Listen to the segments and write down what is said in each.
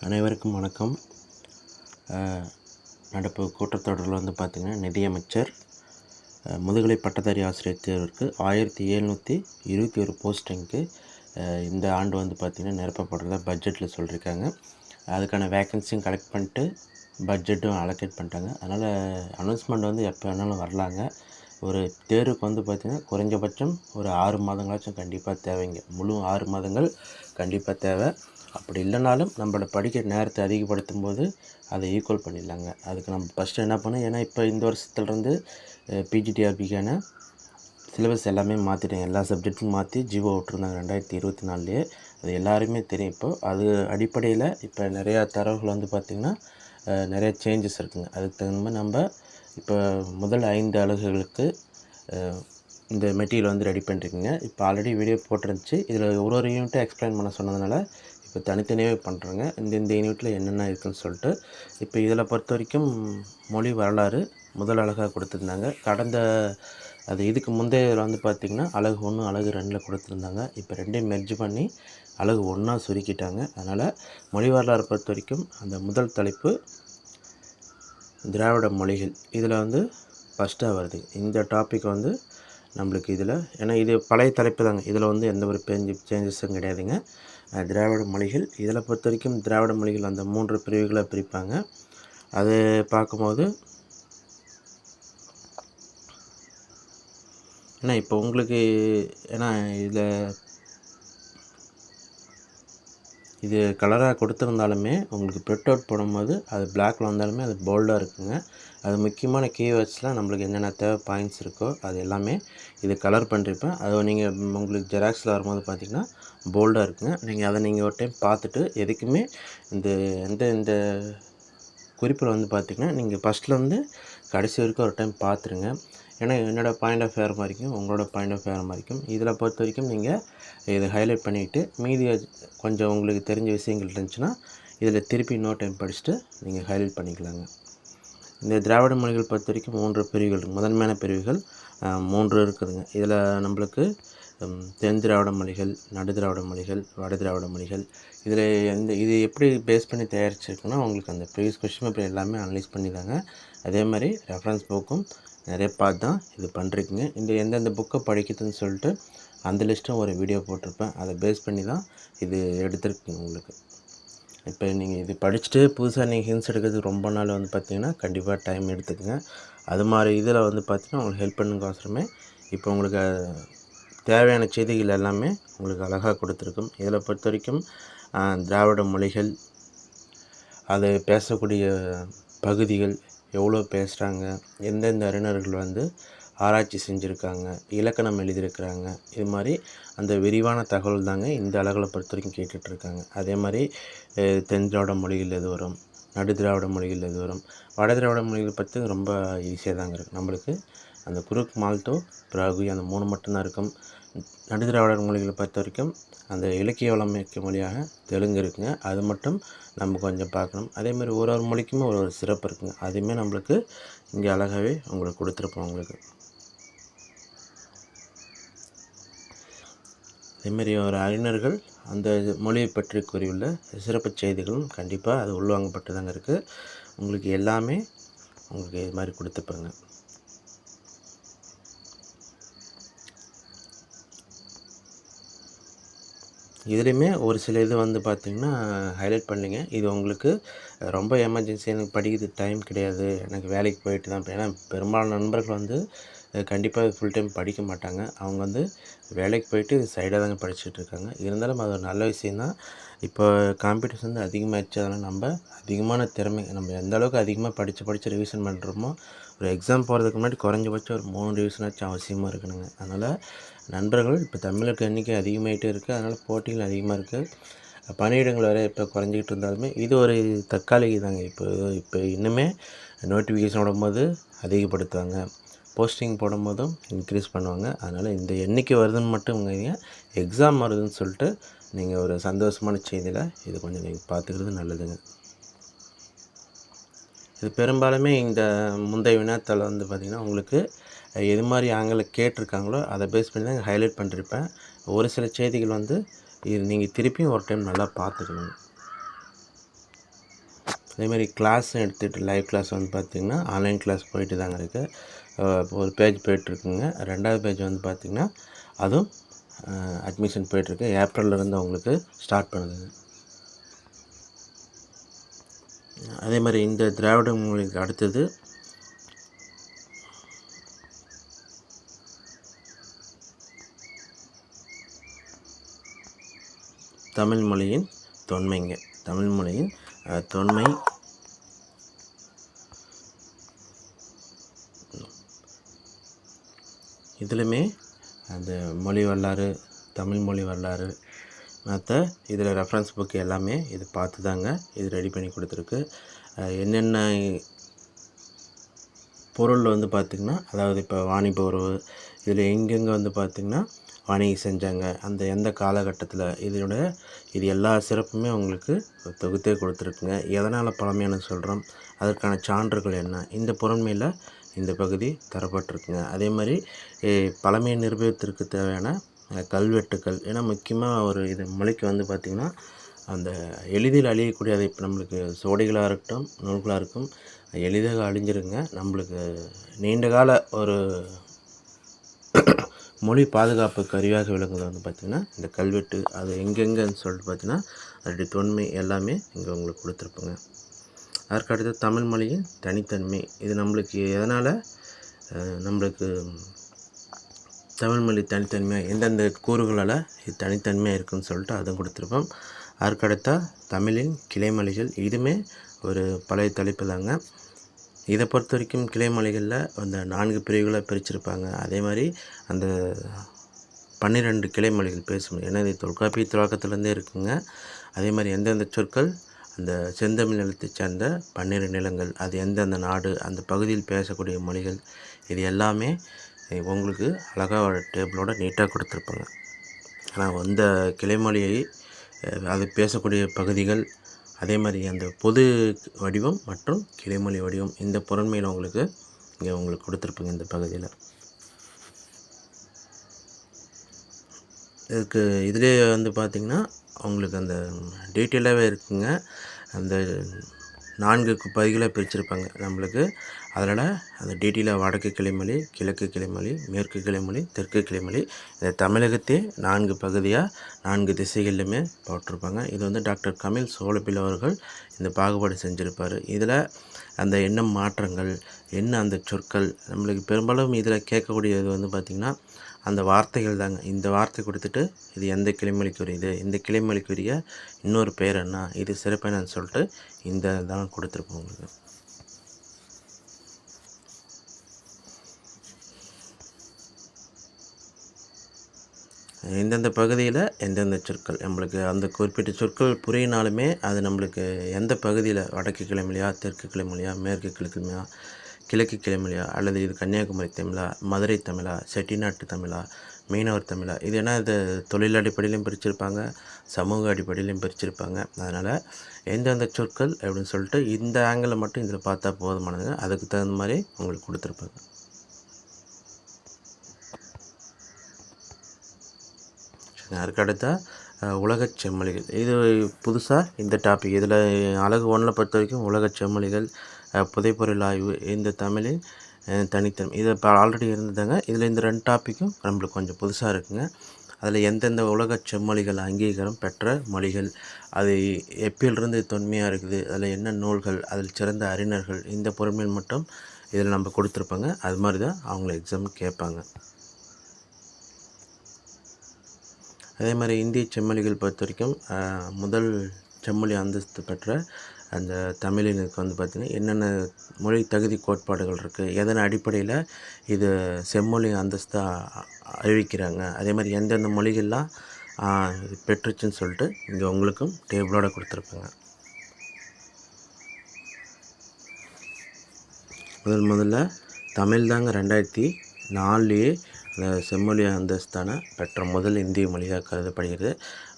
அனைவருக்கும் வணக்கம். நடப்பு கூட்டத்தொடரில் பார்த்திங்கன்னா நிதியமைச்சர் முதுகலை பட்டதாரி ஆசிரியர் தேர்விற்கு 1721 போஸ்டிங்க்கு இந்த ஆண்டு பார்த்திங்கன்னா நிரப்பப்படுறதா பட்ஜெட்டில் சொல்லியிருக்காங்க. அதுக்கான வேக்கன்சியும் கலெக்ட் பண்ணிட்டு பட்ஜெட்டும் அலோகேட் பண்ணிட்டாங்க. அதனால் அனௌன்ஸ்மெண்ட் எப்போ வேணாலும் வரலாங்க. ஒரு தேர்வுக்கு பார்த்திங்கன்னா குறைஞ்சபட்சம் ஒரு 6 மாதங்களாச்சும் கண்டிப்பாக தேவைங்க. முழு 6 மாதங்கள் கண்டிப்பாக தேவை. அப்படி இல்லைனாலும் நம்மளோட படிக்கிற நேரத்தை அதிகப்படுத்தும் போது அதை ஈக்குவல் பண்ணிடலாங்க. அதுக்கு நம்ம ஃபஸ்ட்டு என்ன பண்ணோம், ஏன்னா இப்போ இந்த வருஷத்துலேருந்து பிஜிடிஆர்பிக்கான சிலபஸ் எல்லாமே மாற்றிட்டாங்க. எல்லா சப்ஜெக்ட்டும் மாற்றி ஜிஓ விட்டுருந்தாங்க 2024. அது எல்லாருமே தெரியும். இப்போது அது அடிப்படையில் இப்போ நிறையா தரவுகள் பார்த்திங்கன்னா நிறைய சேஞ்சஸ் இருக்குதுங்க. அதுக்கு தகுந்த மாதிரி நம்ம இப்போ முதல் 5 அலகுகளுக்கு இந்த மெட்டீரியல் ரெடி பண்ணிருக்குங்க. இப்போ ஆல்ரெடி வீடியோ போட்டிருந்துச்சு. இதில் ஒரு யூனிட்டை எக்ஸ்பிளைன் பண்ண சொன்னதுனால இப்போ தனித்தனியாகவே பண்ணுறேங்க. இந்த யூனிட்டில் என்னென்ன இருக்குதுன்னு சொல்லிட்டு. இப்போ இதில் பொறுத்த வரைக்கும் மொழி வரலாறு முதல் அழகாக கொடுத்துருந்தாங்க. கடந்த இதுக்கு முந்தைய இதில் பார்த்திங்கன்னா அலகு 1 அலகு 2 கொடுத்துருந்தாங்க. இப்போ ரெண்டையும் மெர்ஜ் பண்ணி அலகு 1 சுருக்கிட்டாங்க. அதனால் மொழி வரலாறு பொறுத்த வரைக்கும் அந்த முதல் தலைப்பு திராவிட மொழிகள் இதில் ஃபஸ்ட்டாக வருது. இந்த டாபிக் நம்மளுக்கு இதில், ஏன்னா இது பழைய தலைப்பு தாங்க. இதில் எந்த ஒரு சேஞ்சஸும் கிடையாதுங்க. திராவிட மொழிகள் இதில் பொறுத்த வரைக்கும் திராவிட மொழிகள் அந்த 3 பிரிவுகளை பிரிப்பாங்க. அது பார்க்கும்போது ஏன்னா இப்போ உங்களுக்கு ஏன்னா இது கலராக கொடுத்துருந்தாலுமே உங்களுக்கு பிரிண்ட் அவுட் போடும்போது அது பிளாக்கில் வந்தாலுமே அது போல்டாக இருக்குங்க. அது முக்கியமான கீவேர்ட்ஸ்லாம் நம்மளுக்கு என்னென்ன தேவை பாயிண்ட்ஸ் இருக்கோ அது எல்லாமே இது கலர் பண்ணிருப்பேன். அது நீங்கள் உங்களுக்கு ஜெராக்ஸில் வரும்போது பார்த்திங்கன்னா போல்டாக இருக்குங்க. நீங்கள் ஒரு டைம் பார்த்துட்டு எதுக்குமே இந்த குறிப்பில் பார்த்திங்கன்னா நீங்கள் ஃபஸ்ட்லேருந்து கடைசி வரைக்கும் ஒரு டைம் பார்த்துருங்க. ஏன்னா என்னோடய பாயிண்ட் ஆஃப் வேறு மாதிரிக்கும் உங்களோட பாயிண்ட் ஆஃப் வேறு மாதிரிக்கும். இதில் பொறுத்த வரைக்கும் நீங்கள் இதை ஹைலைட் பண்ணிவிட்டு மீதி கொஞ்சம் உங்களுக்கு தெரிஞ்ச விஷயங்கள் இருந்துச்சுன்னா இதில் திருப்பி இன்னொரு டைம் படிச்சுட்டு நீங்கள் ஹைலைட் பண்ணிக்கலாங்க. இந்த திராவிட மொழிகள் பொறுத்த வரைக்கும் 3 பிரிவுகள் இருக்குது. முதன்மையான பிரிவுகள் 3 இருக்குதுங்க. இதில் நம்மளுக்கு தென் திராவிட மொழிகள், நடு திராவிட மொழிகள், வட திராவிட மொழிகள். இதில் இது எப்படி பேஸ் பண்ணி தயாரிச்சிருக்குன்னா உங்களுக்கு அந்த ப்ரீவியஸ் கொஸ்டின் பேப்பர் எல்லாமே அனலைஸ் பண்ணி தாங்க. அதே மாதிரி ரெஃபரன்ஸ் புக்கும் நிறைய பார்த்து தான் இது பண்ணுறீங்க. இந்த எந்தெந்த புக்கை படிக்கிறதுன்னு சொல்லிட்டு அந்த லிஸ்ட்டும் ஒரு வீடியோ போட்டிருப்பேன். அதை பேஸ் பண்ணி தான் இது எடுத்துருக்குங்க உங்களுக்கு. இப்போ நீங்கள் இது படிச்சுட்டு புதுசாக நீங்கள் ஹிண்ட்ஸ் எடுக்கிறதுக்கு ரொம்ப நாள் பார்த்திங்கன்னா கண்டிப்பாக டைம் எடுத்துக்குங்க. அது மாதிரி இதில் பார்த்திங்கன்னா உங்களுக்கு ஹெல்ப் பண்ணுங்கோசரமே இப்போ உங்களுக்கு தேவையான செய்திகள் எல்லாமே உங்களுக்கு அழகாக கொடுத்துருக்கும். இதில் பொறுத்த வரைக்கும் திராவிட மொழிகள், அதை பேசக்கூடிய பகுதிகள் எவ்வளோ பேசுகிறாங்க, எந்தெந்த அறிஞர்கள் ஆராய்ச்சி செஞ்சுருக்காங்க, இலக்கணம் எழுதியிருக்கிறாங்க, இது மாதிரி அந்த விரிவான தகவல் தாங்க இந்த அலகுகளை பொறுத்த வரைக்கும் கேட்டுட்ருக்காங்க. அதே மாதிரி தென் திராவிட மொழிகள் எது வரும், நடு திராவிட மொழிகள் எது வரும், வட திராவிட மொழிகள் பற்றி ரொம்ப ஈஸியாக தாங்க இருக்குது. நம்மளுக்கு அந்த குருக், மால்டோ, பிராகு அந்த 3 மட்டும்தான் இருக்கும். நடு திராவிட மொழிகளை பொறுத்த வரைக்கும் அந்த இலக்கிய வளமிக்க மொழியாக தெலுங்கு இருக்குங்க. அது மட்டும் நம்ம கொஞ்சம் பார்க்கணும். அதேமாதிரி ஒரு மொழிக்குமே ஒரு சிறப்பு இருக்குங்க. அதுவுமே நம்மளுக்கு இங்கே அழகாகவே உங்களுக்கு கொடுத்துருப்போம். உங்களுக்கு அதேமாரி ஒரு அறிஞர்கள் அந்த மொழியை பற்றி கூறியுள்ள சிறப்பு செய்திகளும் கண்டிப்பாக அது உள்வாங்கப்பட்டு தாங்க இருக்குது. உங்களுக்கு எல்லாமே உங்களுக்கு இது மாதிரி கொடுத்துப்பாங்க. இதுலேயுமே ஒரு சில இது பார்த்திங்கன்னா ஹைலைட் பண்ணிங்க. இது உங்களுக்கு ரொம்ப எமர்ஜென்சி, எனக்கு படிக்கிறதுக்கு டைம் கிடையாது, எனக்கு வேலைக்கு போயிட்டு தான். ஏன்னா பெரும்பாலான நண்பர்கள் கண்டிப்பாக ஃபுல் டைம் படிக்க மாட்டாங்க. அவங்க வேலைக்கு போயிட்டு சைடாக தாங்க படிச்சுட்ருக்காங்க. இருந்தாலும் அது ஒரு நல்ல விஷயந்தான். இப்போ காம்படிஷன் அதிகமாகிடுச்சு. அதனால் நம்ம அதிகமான திறமை நம்ம எந்த அளவுக்கு அதிகமாக படித்து ரிவிஷன் பண்ணுறோமோ, ஒரு எக்ஸாம் போகிறதுக்கு முன்னாடி குறைஞ்சபட்சம் ஒரு 3 ரிவிஷனாச்சும் அவசியமாக இருக்கணுங்க. அதனால் நண்பர்கள் இப்போ தமிழுக்கு எண்ணிக்கை அதிகமாகிட்டே இருக்குது. அதனால் போட்டிகள் அதிகமாக இருக்குது. பணியிடங்கள் வேறு இப்போ குறைஞ்சிக்கிட்டு இருந்தாலுமே இது ஒரு தற்காலிக தாங்க. இப்போ இன்னுமே நோட்டிஃபிகேஷன் விடும்போது அதிகப்படுத்துவாங்க, போஸ்டிங் போடும்போதும் இன்க்ரீஸ் பண்ணுவாங்க. அதனால் இந்த எண்ணிக்கை வருதுன்னு மட்டும் எக்ஸாம் வருதுன்னு சொல்லிட்டு நீங்கள் ஒரு சந்தோஷமான செய்தியில் இது கொஞ்சம் நீங்கள் பார்த்துக்கிறது நல்லதுங்க. இது பெரும்பாலுமே இந்த முந்தைய வினாத்தாள் பார்த்திங்கன்னா உங்களுக்கு எது மாதிரி ஆங்கிலம் கேட்டிருக்காங்களோ அதை பேஸ் பண்ணி தான் ஹைலைட் பண்ணியிருப்பேன். ஒரு சில செய்திகள் இது நீங்கள் திருப்பியும் ஒரு டைம் நல்லா பார்த்துக்கணும். அதேமாதிரி கிளாஸும் எடுத்துகிட்டு லைவ் கிளாஸ் வந்து பார்த்திங்கன்னா ஆன்லைன் கிளாஸ் போயிட்டு தாங்க இருக்குது. ஒரு பேஜ் போயிட்டுருக்குங்க. 2வது பேஜ் வந்து பார்த்திங்கன்னா அதுவும் அட்மிஷன் போயிட்டுருக்கு. ஏப்ரல்லேருந்து அவங்களுக்கு ஸ்டார்ட் பண்ணுதுங்க. அதே மாதிரி இந்த திராவிட மொழிக்கு அடுத்தது தமிழ் மொழியின் தொன்மைங்க. தமிழ் மொழியின் தொன்மை இதுலையுமே அந்த மொழி வரலாறு, தமிழ் மொழி வரலாறு மற்ற இதில் ரெஃபரன்ஸ் புக் எல்லாமே இது பார்த்து தாங்க இது ரெடி பண்ணி கொடுத்துருக்கு. என்னென்ன பொருள் வந்து பார்த்திங்கன்னா, அதாவது இப்போ வாணிப உறவு இதில் எங்கெங்கே வந்து பார்த்திங்கன்னா வணிகம் செஞ்சாங்க, அந்த எந்த காலகட்டத்தில், இது எல்லா சிறப்புமே உங்களுக்கு தொகுத்தே கொடுத்துருக்குங்க. எதனால் பழமையான சொல்கிறோம், அதற்கான சான்றுகள் என்ன, இந்த பொருண்மையில் இந்த பகுதி தரப்பட்டிருக்குங்க. அதே மாதிரி பழமையை நிரூபிப்பதற்கு தேவையான கல்வெட்டுக்கள், ஏன்னா முக்கியமாக ஒரு இது மொழிக்கு வந்து பார்த்திங்கன்னா அந்த எளிதில் அழியக்கூடிய அதை இப்போ நம்மளுக்கு சுவடிகளாக இருக்கட்டும் நூல்களாக இருக்கும் எளிதாக அழிஞ்சிருங்க. நம்மளுக்கு நீண்ட கால ஒரு மொழி பாதுகாப்பு கருவியாக விளங்குறது வந்து பார்த்திங்கன்னா இந்த கல்வெட்டு. அது எங்கெங்கன்னு சொல்லிட்டு பார்த்திங்கன்னா அதோடைய தொன்மை எல்லாமே இங்கே உங்களுக்கு கொடுத்துருப்போங்க. அதற்கடுத்து தமிழ் மொழியின் தனித்தன்மை, இது நம்மளுக்கு எதனால் நம்மளுக்கு தமிழ் மொழி தனித்தன்மையாக எந்தெந்த கூறுகளால் இது தனித்தன்மையாக இருக்குதுன்னு சொல்லிட்டு அதுவும் கொடுத்துருப்போம். அதற்கடுத்தா தமிழின் கிளைமொழிகள், இதுவுமே ஒரு பழைய தலைப்பு தாங்க. இதை பொறுத்த வரைக்கும் கிளைமொழிகளில் அந்த 4 பிரிவுகளை பிரிச்சிருப்பாங்க. அதே மாதிரி அந்த 12 கிளைமொழிகள் பேசும், ஏன்னா இது தொல்காப்பிய துவக்கத்துலேருந்தே இருக்குங்க. அதே மாதிரி எந்தெந்த சொற்கள் அந்த செந்தமிழ் நிலத்தை சேர்ந்த 12 நிலங்கள், அது எந்தெந்த நாடு, அந்த பகுதியில் பேசக்கூடிய மொழிகள், இது எல்லாமே உங்களுக்கு அழகாக டேபிளோட நீட்டாக கொடுத்துருப்பாங்க. ஆனால் அந்த கிளைமொழியை அது பேசக்கூடிய பகுதிகள், அதே மாதிரி அந்த பொது வடிவம் மற்றும் கிளைமொழி வடிவம், இந்த பொருண்மையில் உங்களுக்கு கொடுத்துருப்பாங்க இந்த பகுதியில். இதுக்கு இதிலே வந்து பார்த்திங்கன்னா அவங்களுக்கு அந்த டீட்டெயிலாகவே இருக்குங்க. அந்த 4 பகுதிகளாக பிரிச்சிருப்பாங்க நம்மளுக்கு. அதனால் அந்த டீட்டெயிலாக வடக்கு கிளைமொழி, கிழக்கு கிளைமொழி, மேற்கு கிளைமொழி, தெற்கு கிளைமொழி, இந்த தமிழகத்தே 4 பகுதியாக 4 திசைகளிலுமே போட்டிருப்பாங்க. இது வந்து டாக்டர் கமில் சோழபில் அவர்கள் இந்த பாகுபாடு செஞ்சுருப்பார். இதில் அந்த என்ன மாற்றங்கள், என்ன அந்த சொற்கள், நம்மளுக்கு பெரும்பாலும் இதில் கேட்கக்கூடியது வந்து பார்த்திங்கன்னா அந்த வார்த்தைகள் தாங்க. இந்த வார்த்தை கொடுத்துட்டு இது எந்த கிளைமொழிக்குரியது, இந்த கிளைமொழிக்குரிய இன்னொரு பேர் என்ன, இது சிறப்பு என்னன்னு சொல்லிட்டு இந்த தான் கொடுத்துருப்போம் உங்களுக்கு. எந்தெந்த பகுதியில் எந்தெந்த சொற்கள், நம்மளுக்கு அந்த குறிப்பிட்ட சொற்கள் புரியினாலுமே அது நம்மளுக்கு எந்த பகுதியில், வடக்கு கிளைமொழியா, தெற்கு கிளைமொழியா, மேற்கு கிளைமொழியா, கிழக்கு கிளைமொழியா, அல்லது இது கன்னியாகுமரி தமிழா, மதுரை தமிழா, செட்டிநாட்டு தமிழா, மீனவர் தமிழா, இது ஏன்னா இது தொழில் அடிப்படையிலையும் பிரிச்சிருப்பாங்க, சமூக அடிப்படையிலையும் பிரிச்சிருப்பாங்க. அதனால் எந்தெந்த சொற்கள் அப்படின்னு சொல்லிட்டு இந்த ஆங்கிளில் மட்டும் இதில் பார்த்தா போதுமானதுங்க. அதுக்கு தகுந்த மாதிரி உங்களுக்கு கொடுத்துருப்பாங்க. அதுக்கடுத்தா உலகச் செம்மொழிகள், இது புதுசாக இந்த டாபிக். இதில் அழகு 1 பொறுத்த வரைக்கும் உலகச் செம்மொழிகள், புதைப்பொருள் ஆய்வு, இந்த தமிழின் தனித்தன்மை, இது இப்போ ஆல்ரெடி இருந்ததுங்க. இதில் இந்த 2 டாப்பிக்கும் நம்மளுக்கு கொஞ்சம் புதுசாக இருக்குங்க. அதில் எந்தெந்த உலகச் செம்மொழிகள் அங்கீகாரம் பெற்ற மொழிகள், அது எப்பிலிருந்து தொன்மையாக இருக்குது, அதில் என்ன நூல்கள், அதில் சிறந்த அறிஞர்கள், இந்த பொறுமையில் மட்டும் இதில் நம்ம கொடுத்துருப்பாங்க. அது மாதிரி தான் அவங்கள எக்ஸாம் கேட்பாங்க. அதே மாதிரி இந்திய செம்மொழிகள் பொறுத்த வரைக்கும் முதல் செம்மொழி அந்தஸ்து பெற்ற அந்த தமிழினுக்கு வந்து பார்த்திங்கன்னா என்னென்ன மொழி தகுதி கோட்பாடுகள் இருக்குது, எதன் அடிப்படையில் இது செம்மொழி அந்தஸ்தை அறிவிக்கிறாங்க, அதே மாதிரி எந்தெந்த மொழிகள்லாம் இது பெற்றுச்சுன்னு சொல்லிட்டு இங்கே உங்களுக்கும் டேபிளோடு கொடுத்துருப்பாங்க. முதல்ல தமிழ் தாங்க 2004 செம்மொழி அந்தஸ்தான பெற்ற முதல் இந்திய மொழியாக கருதப்படுகிறது.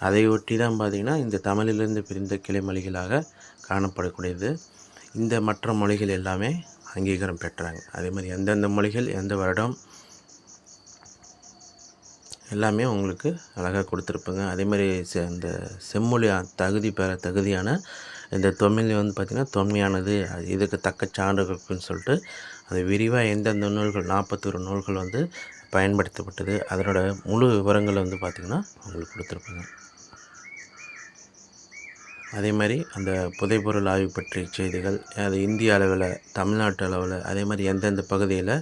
அதை ஒட்டி தான் பார்த்திங்கன்னா இந்த தமிழிலிருந்து பிரிந்த கிளை மொழிகளாக காணப்படக்கூடியது. இந்த மற்ற மொழிகள் எல்லாமே அங்கீகாரம் பெற்றாங்க. அதே மாதிரி எந்தெந்த மொழிகள் எந்த வருடம் எல்லாமே உங்களுக்கு அழகாக கொடுத்துருப்பாங்க. அதே மாதிரி அந்த செம்மொழி தகுதியான இந்த தொன்மையில் வந்து பார்த்திங்கன்னா தொன்மையானது, இதுக்கு தக்க சான்றுகள்னு சொல்லிட்டு அது விரிவாக எந்தெந்த நூல்கள் 41 நூல்கள் வந்து பயன்படுத்தப்பட்டது, அதனோட முழு விவரங்கள் வந்து பார்த்திங்கன்னா உங்களுக்கு கொடுத்துருப்பாங்க. அதே மாதிரி அந்த புதைபொருள் ஆய்வு பற்றிய செய்திகள், அது இந்திய அளவில், தமிழ்நாட்டு அளவில், அதே மாதிரி எந்தெந்த பகுதியில்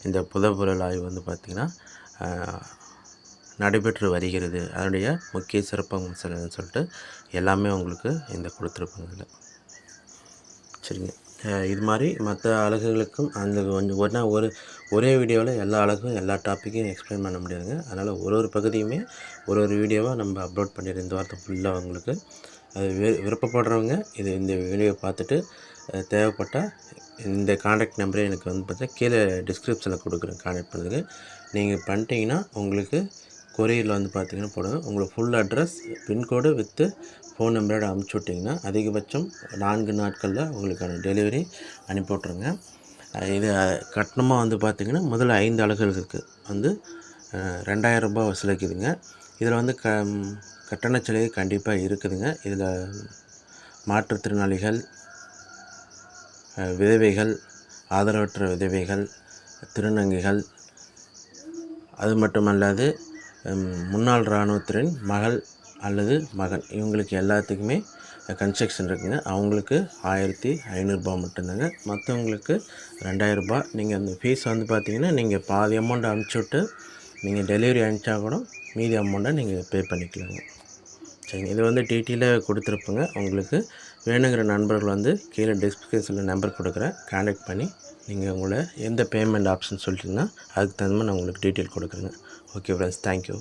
இந்த புதைபொருள் ஆய்வு வந்து பார்த்திங்கன்னா நடைபெற்று வருகிறது, அதனுடைய முக்கிய சிறப்பம்சங்கள்னு சொல்லிட்டு எல்லாமே உங்களுக்கு இந்த கொடுத்துருப்பாங்க இதில். சரிங்க. இது மாதிரி மற்ற அலகுகளுக்கும் அந்த கொஞ்சம் ஒரே வீடியோவில் எல்லா அலகும் எல்லா டாப்பிக்கையும் எக்ஸ்பிளைன் பண்ண முடியாதுங்க. அதனால் ஒரு பகுதியுமே ஒரு வீடியோவாக நம்ம அப்லோட் பண்ணிடுறோம் இந்த வாரத்தை ஃபுல்லாக உங்களுக்கு. அது விருப்பப்படுறவங்க இந்த வீடியோ பார்த்துட்டு தேவைப்பட்டால் இந்த காண்டாக்ட் நம்பரே எனக்கு வந்து பார்த்தீங்கன்னா கீழே டிஸ்கிரிப்ஷனில் கொடுக்குறேன், காண்டாக்ட் பண்ணுறதுக்கு. நீங்கள் பண்ணிட்டீங்கன்னா உங்களுக்கு கொரியரில் வந்து பார்த்திங்கன்னா போடுங்க. உங்களுக்கு full address, pincode with phone நம்பரோட அனுப்பிச்சி விட்டிங்கன்னா அதிகபட்சம் 4 நாட்களில் உங்களுக்கான டெலிவரி அனுப்பி விட்ருங்க. இது கட்டணமாக வந்து பார்த்திங்கன்னா முதல்ல 5 அலகுகளுக்கு வந்து 2000 ரூபாய் வசூலிக்குதுங்க. இதில் வந்து கட்டண சலுகை கண்டிப்பாக இருக்குதுங்க. இதில் மாற்றுத்திறனாளிகள், விதவைகள், ஆதரவற்ற விதவைகள், திருநங்கைகள், அது மட்டுமல்லாது முன்னாள் இராணுவத்தினரின் மகள் அல்லது மகன், இவங்களுக்கு எல்லாத்துக்குமே கன்ஸ்ட்ரக்ஷன் இருக்குதுங்க. அவங்களுக்கு 1500 ரூபாய் மட்டும்தாங்க. மற்றவங்களுக்கு 2000 ரூபாய். நீங்கள் அந்த ஃபீஸ் வந்து பார்த்திங்கன்னா நீங்கள் பாதி அமௌண்ட் அனுப்பிச்சி நீங்கள் டெலிவரி அனுப்பிச்சா கூட மீதி அமௌண்ட்டை நீங்கள் பே பண்ணிக்கலாங்க. சரிங்க. இது வந்து டீட்டெயிலாக கொடுத்துருப்பேங்க. உங்களுக்கு வேணுங்கிற நண்பர்கள் வந்து கீழே டிஸ்கிரிப்ஷனில் நம்பர் கொடுக்குறேன், கான்டாக்ட் பண்ணி நீங்கள் உங்களை எந்த பேமெண்ட் ஆப்ஷன் சொல்லிட்டிங்கன்னா அதுக்கு தகுந்த மாதிரி நான் உங்களுக்கு டீட்டெயில் கொடுக்குறேங்க. Okay friends, thank you.